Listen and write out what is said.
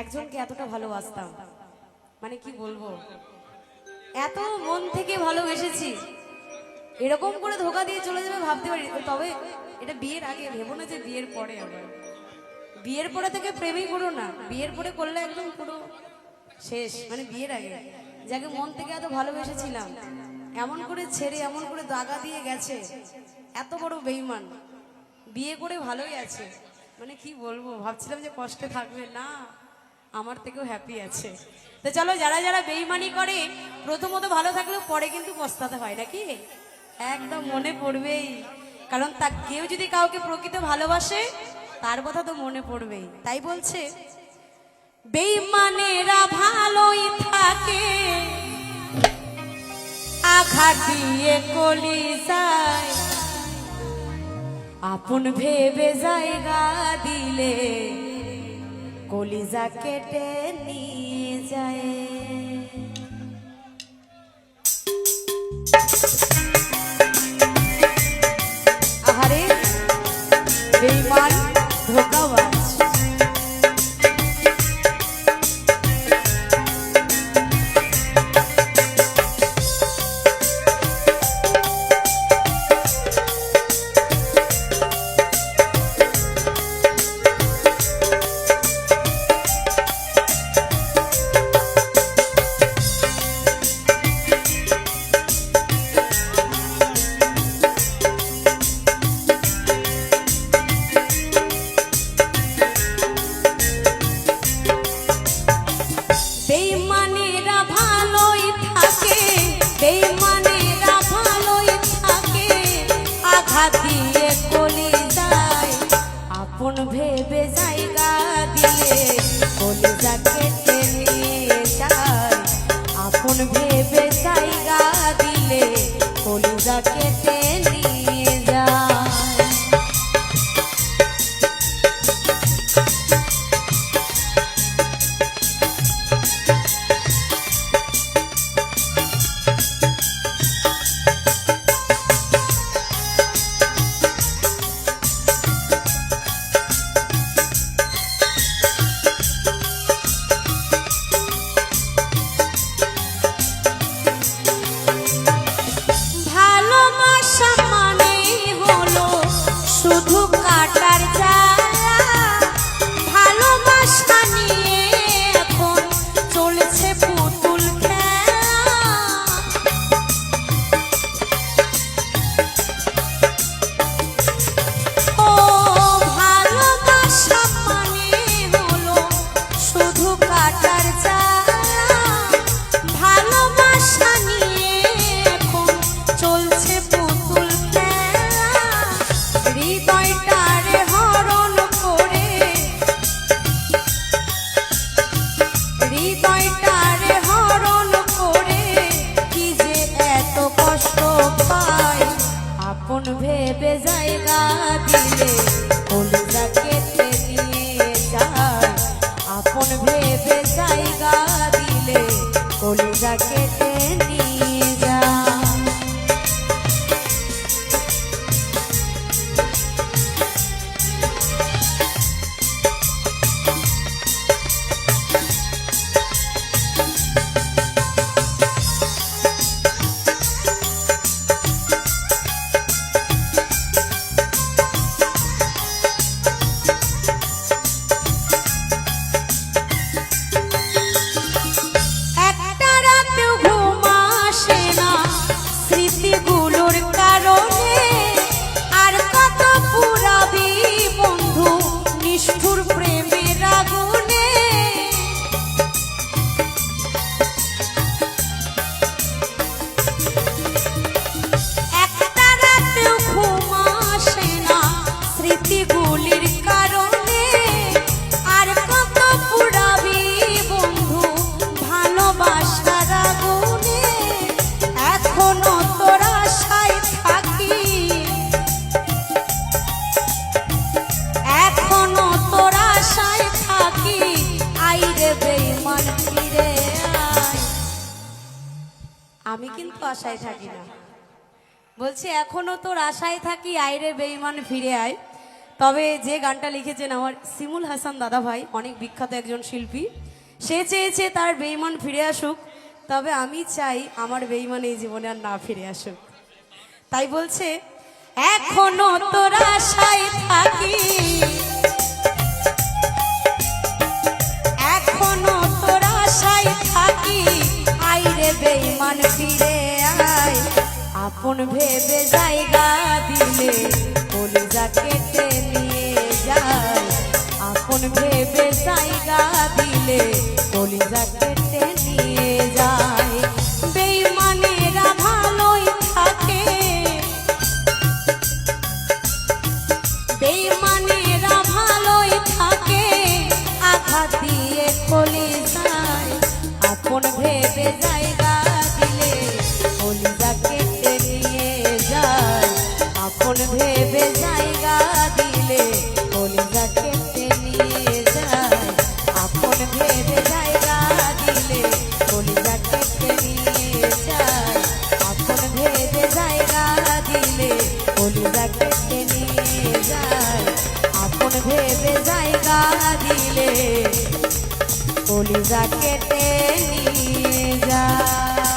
একজনকে এতটা ভালোবাসতাম, মানে কি বলবো, এত মন থেকে ভালোবেসেছি, এরকম করে ধোকা দিয়ে চলে যাবে ভাবতে পারি। তবে এটা বিয়ের আগে, ভেবো না যে বিয়ের পরে। আবার বিয়ের পরে থেকে প্রেমই করো না, বিয়ের পরে করলে একদম পুরো শেষ। মানে বিয়ের আগে যাকে মন থেকে এত ভালোবেসেছিলাম এমন করে ছেড়ে, এমন করে দাগা দিয়ে গেছে, এত বড় বেঈমান। বিয়ে করে ভালোই আছে, মানে কি বলবো, ভাবছিলাম যে কষ্টে থাকবে না, আমার থেকেও হ্যাপি আছে। তো চলো, যারা যারা বেঈমানি করে প্রথমত ভালো থাকলেও পরে কিন্তু পস্তাতে হয় নাকি, একদম মনে পড়বেই। কারণ তা কেউ যদি কাউকে প্রকৃত ভালোবাসে তার কথা তো মনে পড়বেই। তাই বলছে, বেঈমানেরা ভালোই থাকে, আঘাত দিয়ে কলিজায় আপন ভেবে জায়গা দিলে কলিজা কেটে নিয়ে যায়। আহারে বেঈমান ধোঁকাবাজ, বেঈমানেরা ভালোই থাকে, বেঈমানেরা ভালোই থাকে, আঘাত দিয়ে কলিজায় আপন ভেবে জায়গা দিলে কলিজা কেটে নিয়ে যায়। আপন ভেবে জায়গা দিলে কলিজা কেটে নিয়ে যায়। ভালোবাসা মানেই হলো শুধু কাটার জ্বালা, ভালোবাসা নিয়ে এখন চলছে পুতুল খেলা। ও ভালোবাসা মানে হলো শুধু কাটার জ্বালা, ভালোবাসা নিয়ে এখন চলছে পুতুল খেলা। হৃদয়টারে হরণ করে, হৃদয়টারে হরণ করে কি যে এত কষ্ট পায়, আপন ভেবে জায়গা দিলে কলিজা কেটে নিয়ে যায়। আপন ভেবে জায়গা দিলে কলিজা কেটে নিয়ে যায়। একটা রাতেও ঘুম আসে না স্মৃতিগুলোর কারণে, আর কত পুরাবি বন্ধু নিষ্ঠুর প্রেমের আগুনে। একটা রাতেও ঘুম আসে না স্মৃতিগুলির কারণে, আর কত পুরাবি বন্ধু ভালোবাসার আগুনে। এখনো তোর আশায় থাকি, এখনো তোর আশায় থাকি, আইরে বেঈমান ফিরে আয়। আমি কিন্তু আশায় থাকি না, বলছি এখনো তোর আশায় থাকি, আইরে বেঈমান ফিরে আয়। তবে যে গানটা লিখেছেন আমার শিমুল হাসান দাদা ভাই, অনেক বিখ্যাত একজন শিল্পী, সে চেয়েছে তার বেঈমান ফিরে আসুক, তবে আমি চাই আমার বেঈমান এই জীবনে আর না ফিরে আসুক। তাই বলছে, এখনো তোর আশায় থাকি, এখনো তোর আশায় থাকি, আইরে বেঈমান ফিরে আয়, আপন ভেবে জায়গা দিলে কলিজা কেটে নিয়ে যায়, আপন ভেবে জায়গা দিলে কলিজা কেটে নিয়ে যায়। বেঈমানেরা ভালোই থাকে, বেঈমানেরা ভালোই থাকে, আঘাত দিয়ে কলিজায়, আপন ভেবে জায়গা দিলে কলিজা কেটে নিয়ে যায়, আপন ভেবে জায়গা দিলে কলিজা কেটে নিয়ে যায়, আপন ভেবে জায়গা দিলে কলিজা কেটে নিয়ে যায়, আপন ভেবে জায়গা দিলে কলিজা কেটে নিয়ে যায়, আপন ভেবে জায়গা দিলে কলিজা কেটে নিয়ে যায়।